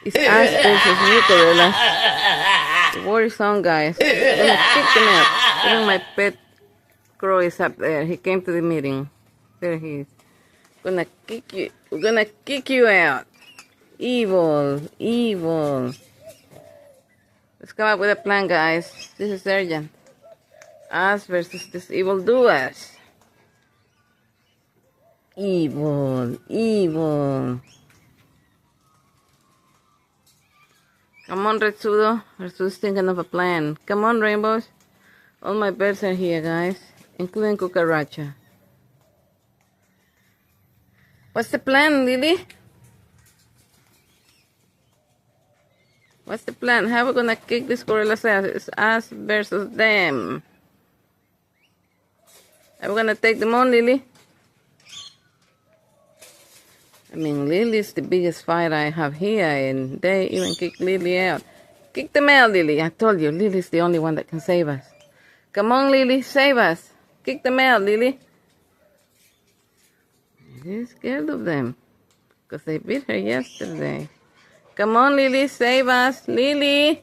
It's us versus you, gorilla. The war is on, guys. I'm gonna kick them out. Even my pet crow is up there. He came to the meeting. There he is. Gonna kick you. We're gonna kick you out. Evil. Evil. Let's come up with a plan, guys. This is urgent. Us versus this evil doers. Evil. Evil. Come on, Red Sudo. Red Sudo's thinking of a plan. Come on, rainbows. All my birds are here, guys. Including Cucaracha. What's the plan, Lily? What's the plan? How are we gonna kick this gorilla's ass? It's us versus them. Are we gonna take them on, Lily? I mean, Lily's the biggest fight I have here, and they even kick Lily out. Kick them out, Lily. I told you, Lily's the only one that can save us. Come on, Lily, save us. Kick them out, Lily. She's scared of them, because they beat her yesterday. Come on, Lily, save us. Lily!